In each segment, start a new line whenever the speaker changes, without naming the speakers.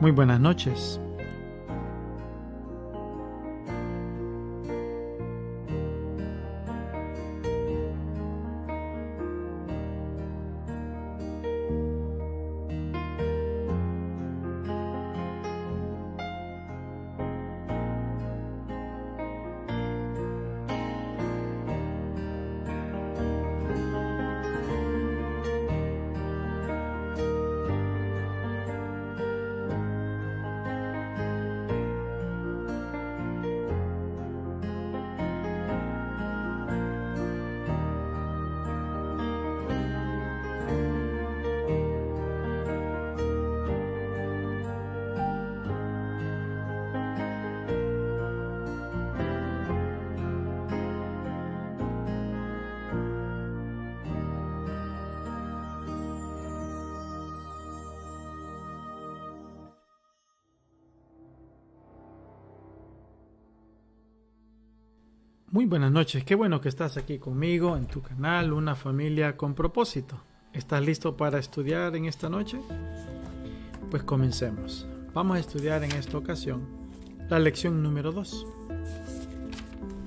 Muy buenas noches. Muy buenas noches, qué bueno que estás aquí conmigo en tu canal, Una Familia con Propósito. ¿Estás listo para estudiar en esta noche? Pues comencemos. Vamos a estudiar en esta ocasión la lección número 2.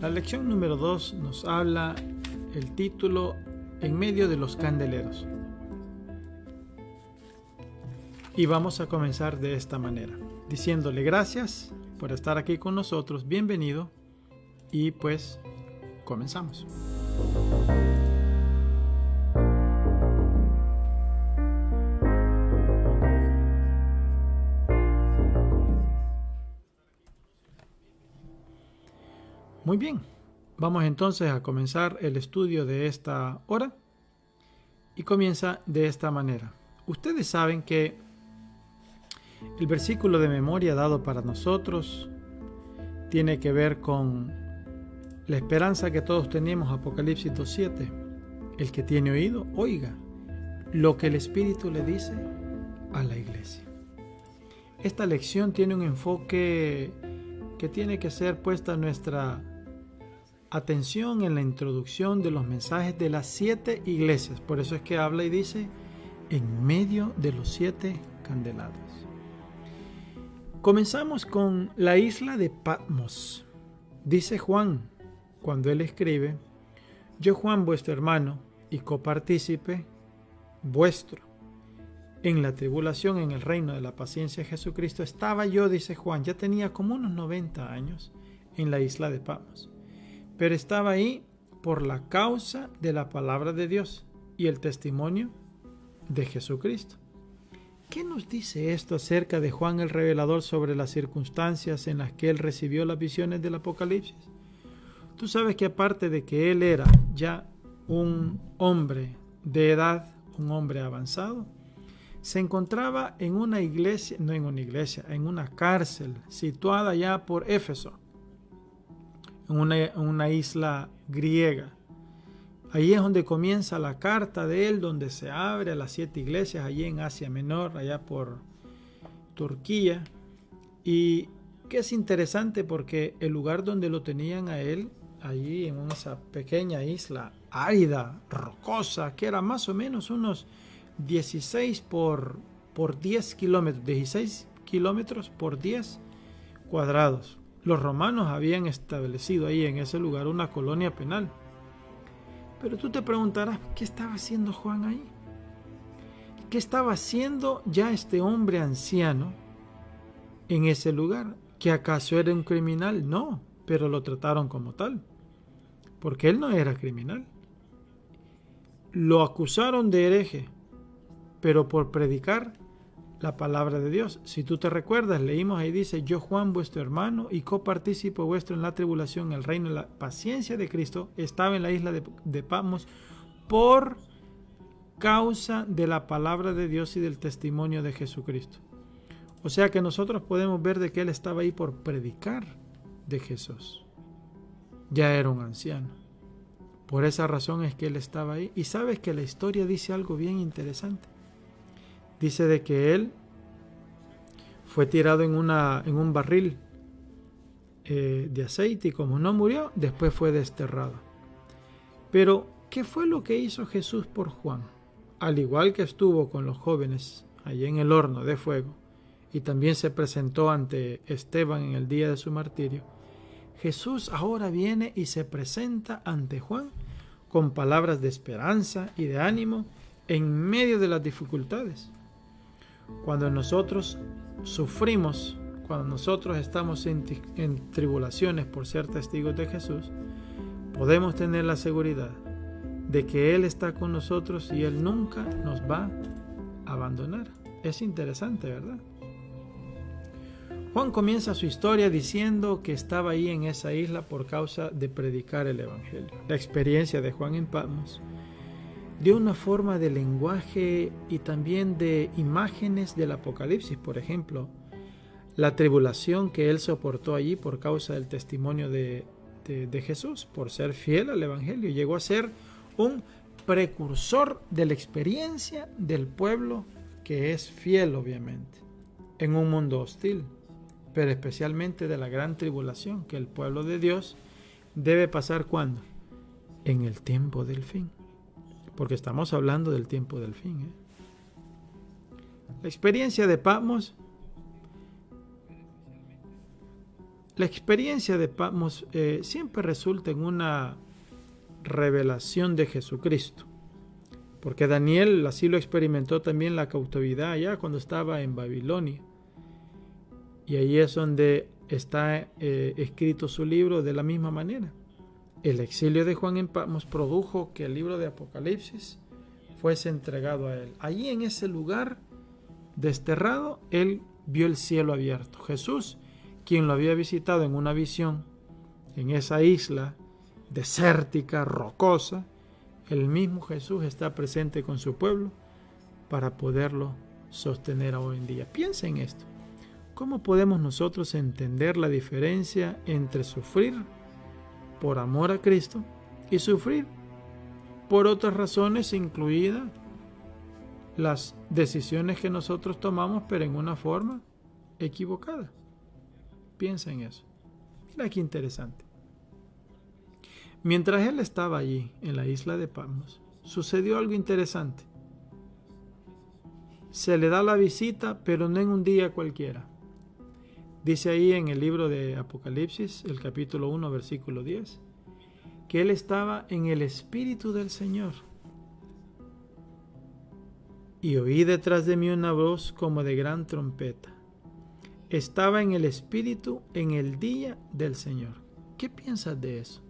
La lección número 2 nos habla el título En medio de los candeleros. Y vamos a comenzar de esta manera, diciéndole gracias por estar aquí con nosotros, bienvenido. Y pues, comenzamos. Muy bien, vamos entonces a comenzar el estudio de esta hora. Y comienza de esta manera. Ustedes saben que el versículo de memoria dado para nosotros tiene que ver con la esperanza que todos tenemos, Apocalipsis 2:7. El que tiene oído, oiga lo que el Espíritu le dice a la iglesia. Esta lección tiene un enfoque que tiene que ser puesta nuestra atención en la introducción de los mensajes de las 7 iglesias. Por eso es que habla y dice, en medio de los 7 candelabros. Comenzamos con la isla de Patmos. Dice Juan, cuando él escribe, yo Juan vuestro hermano y copartícipe vuestro en la tribulación en el reino de la paciencia de Jesucristo, estaba yo, dice Juan, ya tenía como unos 90 años en la isla de Patmos, pero estaba ahí por la causa de la palabra de Dios y el testimonio de Jesucristo. ¿Qué nos dice esto acerca de Juan el Revelador sobre las circunstancias en las que él recibió las visiones del Apocalipsis? Tú sabes que aparte de que él era ya un hombre de edad, un hombre avanzado, se encontraba en una iglesia, no en una iglesia, en una cárcel situada ya por Éfeso, en una isla griega. Ahí es donde comienza la carta de él, donde se abre a las 7 iglesias, allí en Asia Menor, allá por Turquía. Y que es interesante porque el lugar donde lo tenían a él, allí en esa pequeña isla árida, rocosa, que era más o menos unos 16 por 10 kilómetros, 16 kilómetros por 10 cuadrados. Los romanos habían establecido ahí en ese lugar una colonia penal. Pero tú te preguntarás, ¿qué estaba haciendo Juan ahí? ¿Qué estaba haciendo ya este hombre anciano en ese lugar? ¿Que acaso era un criminal? No, pero lo trataron como tal, porque él no era criminal. Lo acusaron de hereje, pero por predicar la palabra de Dios. Si tú te recuerdas, leímos ahí, dice, yo Juan vuestro hermano y copartícipo vuestro en la tribulación, en el reino de la paciencia de Cristo, estaba en la isla de Patmos por causa de la palabra de Dios y del testimonio de Jesucristo. O sea que nosotros podemos ver de que él estaba ahí por predicar de Jesús. Ya era un anciano. Por esa razón es que él estaba ahí. Y sabes que la historia dice algo bien interesante. Dice de que él fue tirado en un barril de aceite y como no murió, después fue desterrado. Pero, ¿qué fue lo que hizo Jesús por Juan? Al igual que estuvo con los jóvenes allí en el horno de fuego, y también se presentó ante Esteban en el día de su martirio, Jesús ahora viene y se presenta ante Juan con palabras de esperanza y de ánimo en medio de las dificultades. Cuando nosotros sufrimos, cuando nosotros estamos en tribulaciones por ser testigos de Jesús, podemos tener la seguridad de que Él está con nosotros y Él nunca nos va a abandonar. Es interesante, ¿verdad? Juan comienza su historia diciendo que estaba ahí en esa isla por causa de predicar el Evangelio. La experiencia de Juan en Patmos dio una forma de lenguaje y también de imágenes del Apocalipsis. Por ejemplo, la tribulación que él soportó allí por causa del testimonio de Jesús, por ser fiel al Evangelio. Llegó a ser un precursor de la experiencia del pueblo que es fiel, obviamente, en un mundo hostil, pero especialmente de la gran tribulación que el pueblo de Dios debe pasar. ¿Cuándo? En el tiempo del fin, porque estamos hablando del tiempo del fin. La experiencia de Patmos siempre resulta en una revelación de Jesucristo, porque Daniel así lo experimentó también la cautividad allá cuando estaba en Babilonia, y ahí es donde está escrito su libro de la misma manera. El exilio de Juan en Patmos produjo que el libro de Apocalipsis fuese entregado a él. Allí en ese lugar desterrado, él vio el cielo abierto. Jesús, quien lo había visitado en una visión, en esa isla desértica, rocosa, el mismo Jesús está presente con su pueblo para poderlo sostener hoy en día. Piensa en esto. ¿Cómo podemos nosotros entender la diferencia entre sufrir por amor a Cristo y sufrir por otras razones, incluidas las decisiones que nosotros tomamos, pero en una forma equivocada? Piensa en eso. Mira qué interesante. Mientras él estaba allí, en la isla de Patmos, sucedió algo interesante. Se le da la visita, pero no en un día cualquiera. Dice ahí en el libro de Apocalipsis, el capítulo 1, versículo 10, que él estaba en el Espíritu del Señor. Y oí detrás de mí una voz como de gran trompeta. Estaba en el Espíritu en el día del Señor. ¿Qué piensas de eso?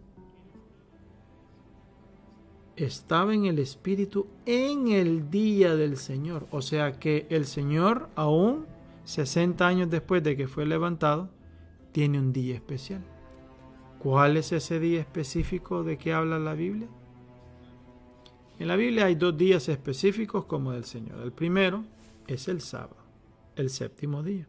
Estaba en el Espíritu en el día del Señor. O sea que el Señor, aún 60 años después de que fue levantado, tiene un día especial. ¿Cuál es ese día específico de que habla la Biblia? En la Biblia hay 2 días específicos como del Señor. El primero es el sábado, el séptimo día.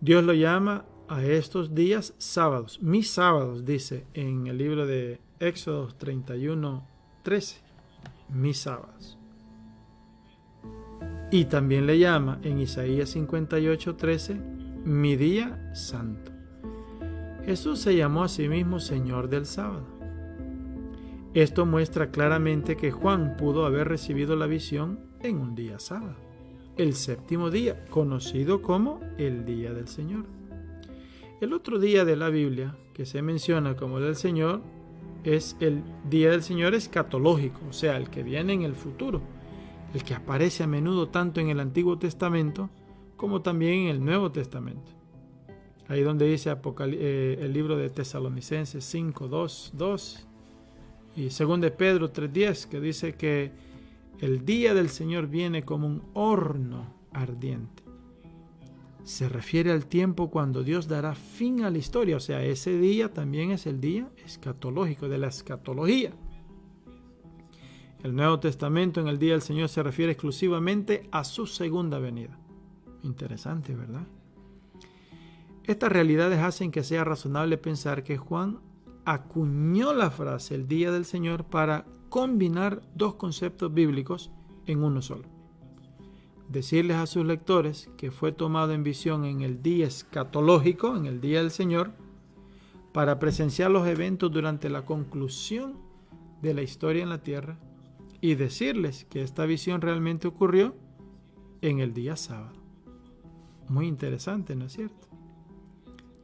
Dios lo llama a estos días sábados. Mis sábados, dice en el libro de Éxodo 31:13. Mis sábados. Y también le llama en Isaías 58:13 mi día santo. Jesús se llamó a sí mismo Señor del sábado. Esto muestra claramente que Juan pudo haber recibido la visión en un día sábado, el séptimo día, conocido como el día del Señor. El otro día de la Biblia que se menciona como del Señor es el día del Señor escatológico, o sea, el que viene en el futuro, el que aparece a menudo tanto en el Antiguo Testamento como también en el Nuevo Testamento. Ahí donde dice el libro de Tesalonicenses 5:2 y 2 de Pedro 3:10, que dice que el día del Señor viene como un horno ardiente. Se refiere al tiempo cuando Dios dará fin a la historia, o sea, ese día también es el día escatológico, de la escatología. El Nuevo Testamento en el día del Señor se refiere exclusivamente a su segunda venida. Interesante, ¿verdad? Estas realidades hacen que sea razonable pensar que Juan acuñó la frase el día del Señor para combinar 2 conceptos bíblicos en uno solo. Decirles a sus lectores que fue tomado en visión en el día escatológico, en el día del Señor, para presenciar los eventos durante la conclusión de la historia en la tierra, y decirles que esta visión realmente ocurrió en el día sábado. Muy interesante, ¿no es cierto?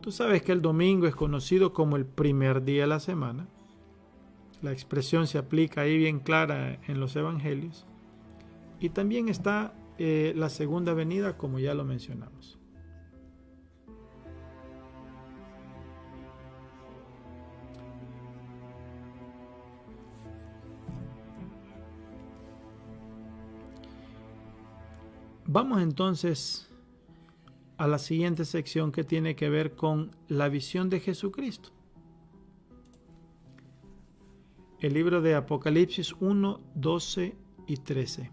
Tú sabes que el domingo es conocido como el primer día de la semana. La expresión se aplica ahí bien clara en los evangelios. Y también está la segunda venida, como ya lo mencionamos. Vamos entonces a la siguiente sección que tiene que ver con la visión de Jesucristo. El libro de Apocalipsis 1, 12 y 13.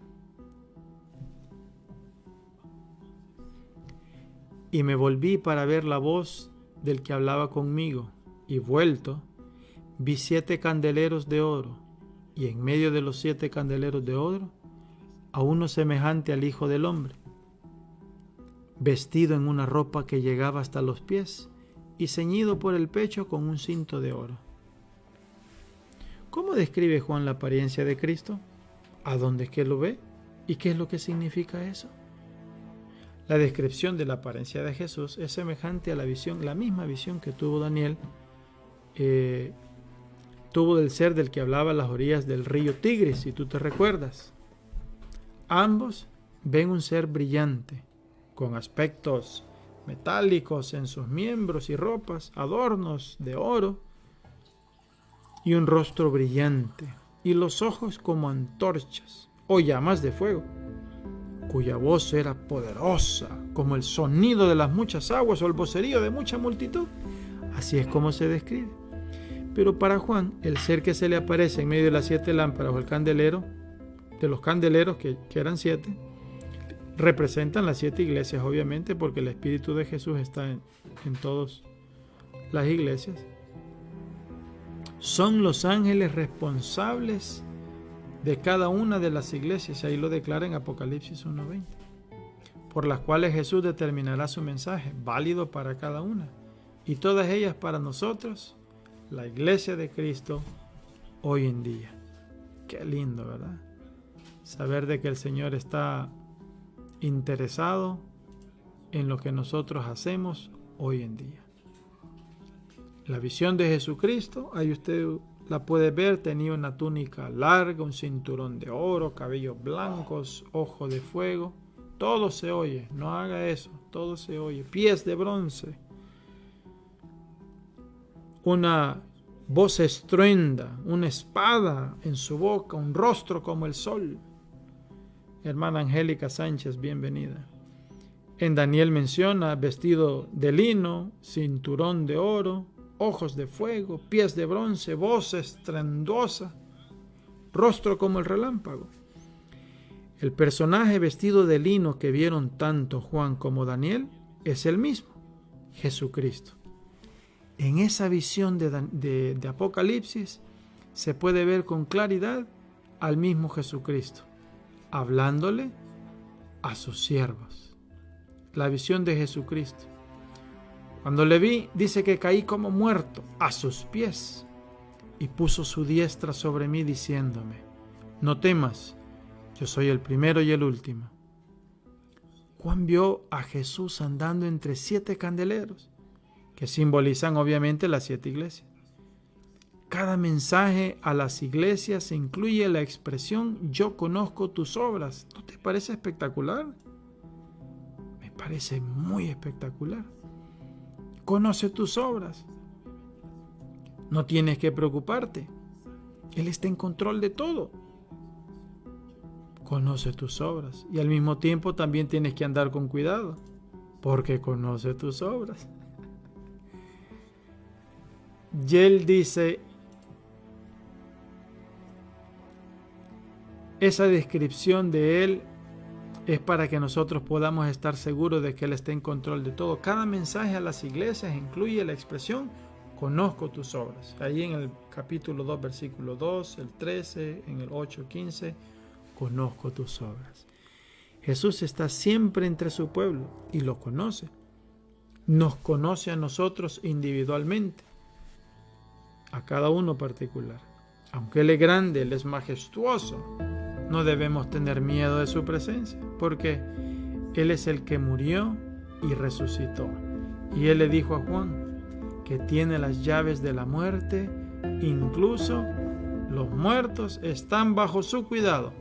Y me volví para ver la voz del que hablaba conmigo, y vuelto, vi 7 candeleros de oro, y en medio de los 7 candeleros de oro, a uno semejante al Hijo del Hombre, vestido en una ropa que llegaba hasta los pies, y ceñido por el pecho con un cinto de oro. ¿Cómo describe Juan la apariencia de Cristo? ¿A dónde es que lo ve? ¿Y qué es lo que significa eso? La descripción de la apariencia de Jesús es semejante a la visión, la misma visión que tuvo Daniel, tuvo del ser del que hablaba a las orillas del río Tigris, si tú te recuerdas. Ambos ven un ser brillante, con aspectos metálicos en sus miembros y ropas, adornos de oro, y un rostro brillante, y los ojos como antorchas o llamas de fuego, cuya voz era poderosa, como el sonido de las muchas aguas o el vocerío de mucha multitud. Así es como se describe. Pero para Juan, el ser que se le aparece en medio de las 7 lámparas o el candelero, de los candeleros, que eran 7, representan las 7 iglesias, obviamente, porque el Espíritu de Jesús está en todas las iglesias. Son los ángeles responsables de cada una de las iglesias, ahí lo declara en Apocalipsis 1:20, por las cuales Jesús determinará su mensaje, válido para cada una, y todas ellas para nosotros, la iglesia de Cristo, hoy en día. Qué lindo, ¿verdad? Saber de que el Señor está interesado en lo que nosotros hacemos hoy en día. La visión de Jesucristo, ahí usted la puede ver, tenía una túnica larga, un cinturón de oro, cabellos blancos, ojo de fuego. Todo se oye, no haga eso, todo se oye. Pies de bronce. Una voz estruenda, una espada en su boca, un rostro como el sol. Hermana Angélica Sánchez, bienvenida. En Daniel menciona vestido de lino, cinturón de oro, ojos de fuego, pies de bronce, voz estruendosa, rostro como el relámpago. El personaje vestido de lino que vieron tanto Juan como Daniel es el mismo, Jesucristo. En esa visión de Apocalipsis se puede ver con claridad al mismo Jesucristo, hablándole a sus siervos. La visión de Jesucristo. Cuando le vi, dice que caí como muerto a sus pies y puso su diestra sobre mí diciéndome: no temas, yo soy el primero y el último. Juan vio a Jesús andando entre 7 candeleros, que simbolizan obviamente las 7 iglesias. Cada mensaje a las iglesias incluye la expresión yo conozco tus obras. ¿No te parece espectacular? Me parece muy espectacular. Conoce tus obras. No tienes que preocuparte. Él está en control de todo. Conoce tus obras. Y al mismo tiempo también tienes que andar con cuidado, porque conoce tus obras. Y él dice, esa descripción de él es para que nosotros podamos estar seguros de que Él está en control de todo. Cada mensaje a las iglesias incluye la expresión conozco tus obras. Ahí en el capítulo 2, versículo 2, el 13, en el 8, 15, conozco tus obras. Jesús está siempre entre su pueblo y lo conoce. Nos conoce a nosotros individualmente, a cada uno particular. Aunque Él es grande, Él es majestuoso, no debemos tener miedo de su presencia, porque Él es el que murió y resucitó. Y él le dijo a Juan que tiene las llaves de la muerte, incluso los muertos están bajo su cuidado.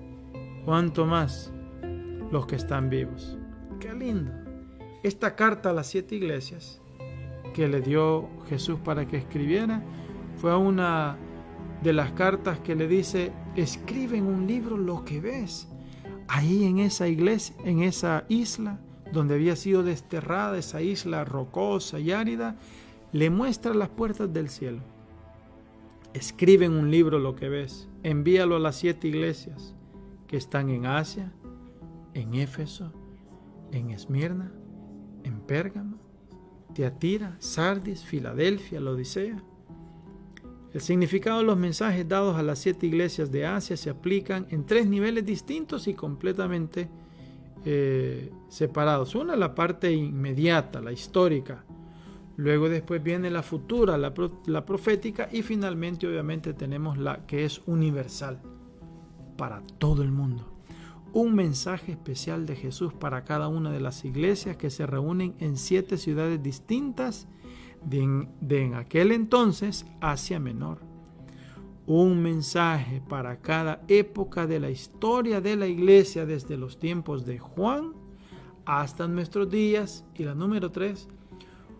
¿Cuánto más los que están vivos? ¡Qué lindo! Esta carta a las 7 iglesias que le dio Jesús para que escribiera fue una de las cartas que le dice: escribe en un libro lo que ves. Ahí en esa iglesia, en esa isla donde había sido desterrada, esa isla rocosa y árida, le muestra las puertas del cielo. Escribe en un libro lo que ves. Envíalo a las 7 iglesias que están en Asia, en Éfeso, en Esmirna, en Pérgamo, Tiatira, Sardis, Filadelfia, Laodicea. El significado de los mensajes dados a las 7 iglesias de Asia se aplican en 3 niveles distintos y completamente separados. Una, la parte inmediata, la histórica. Luego después viene la futura, la profética, y finalmente obviamente tenemos la que es universal para todo el mundo. Un mensaje especial de Jesús para cada una de las iglesias que se reúnen en 7 ciudades distintas de en aquel entonces Asia Menor. Un mensaje para cada época de la historia de la iglesia, desde los tiempos de Juan hasta nuestros días. Y la número 3,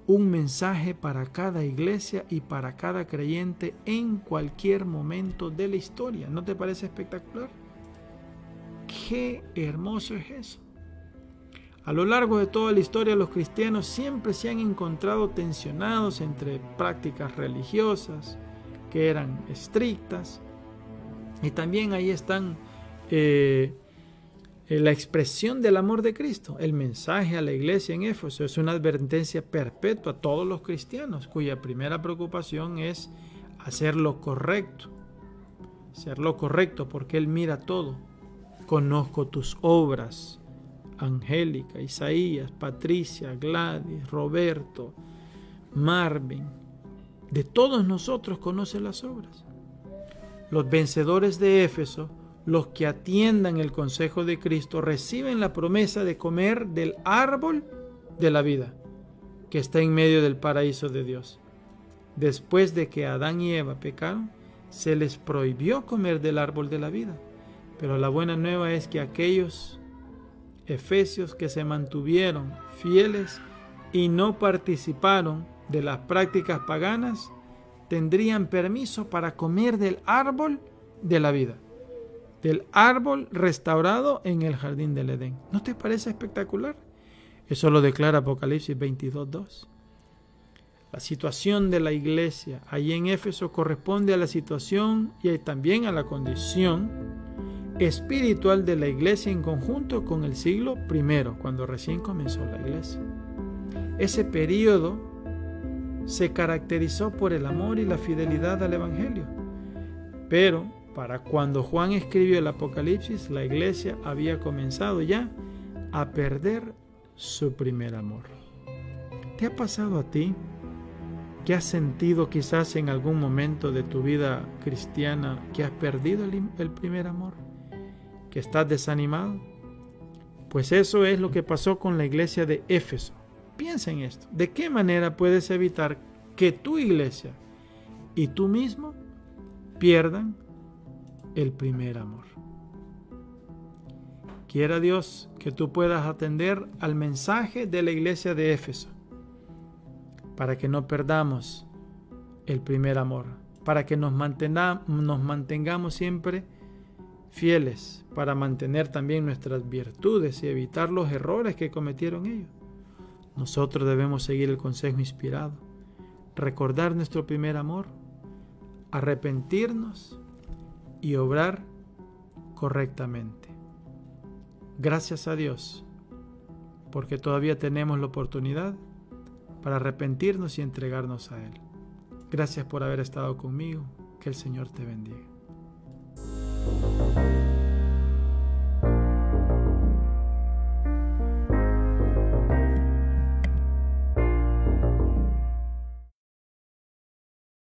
un mensaje para cada iglesia y para cada creyente en cualquier momento de la historia. ¿No te parece espectacular? ¡Qué hermoso es eso! A lo largo de toda la historia, los cristianos siempre se han encontrado tensionados entre prácticas religiosas que eran estrictas, y también ahí están la expresión del amor de Cristo. El mensaje a la iglesia en Éfeso es una advertencia perpetua a todos los cristianos, cuya primera preocupación es hacer lo correcto. Hacer lo correcto porque Él mira todo. Conozco tus obras, Angélica, Isaías, Patricia, Gladys, Roberto, Marvin. De todos nosotros conoce las obras. Los vencedores de Éfeso, los que atiendan el consejo de Cristo, reciben la promesa de comer del árbol de la vida que está en medio del paraíso de Dios. Después de que Adán y Eva pecaron, se les prohibió comer del árbol de la vida. Pero la buena nueva es que aquellos efesios que se mantuvieron fieles y no participaron de las prácticas paganas, tendrían permiso para comer del árbol de la vida, del árbol restaurado en el jardín del Edén. ¿No te parece espectacular? Eso lo declara Apocalipsis 22:2. La situación de la iglesia allí en Éfeso corresponde a la situación y también a la condición espiritual de la iglesia en conjunto con el siglo I, cuando recién comenzó la iglesia. Ese periodo se caracterizó por el amor y la fidelidad al Evangelio. Pero para cuando Juan escribió el Apocalipsis, la iglesia había comenzado ya a perder su primer amor. ¿Te ha pasado a ti que has sentido quizás en algún momento de tu vida cristiana que has perdido el primer amor? ¿Que estás desanimado? Pues eso es lo que pasó con la iglesia de Éfeso. Piensa en esto. ¿De qué manera puedes evitar que tu iglesia y tú mismo pierdan el primer amor? Quiera Dios que tú puedas atender al mensaje de la iglesia de Éfeso para que no perdamos el primer amor, para que nos mantengamos siempre fieles, para mantener también nuestras virtudes y evitar los errores que cometieron ellos. Nosotros debemos seguir el consejo inspirado, recordar nuestro primer amor, arrepentirnos y obrar correctamente. Gracias a Dios, porque todavía tenemos la oportunidad para arrepentirnos y entregarnos a Él. Gracias por haber estado conmigo. Que el Señor te bendiga.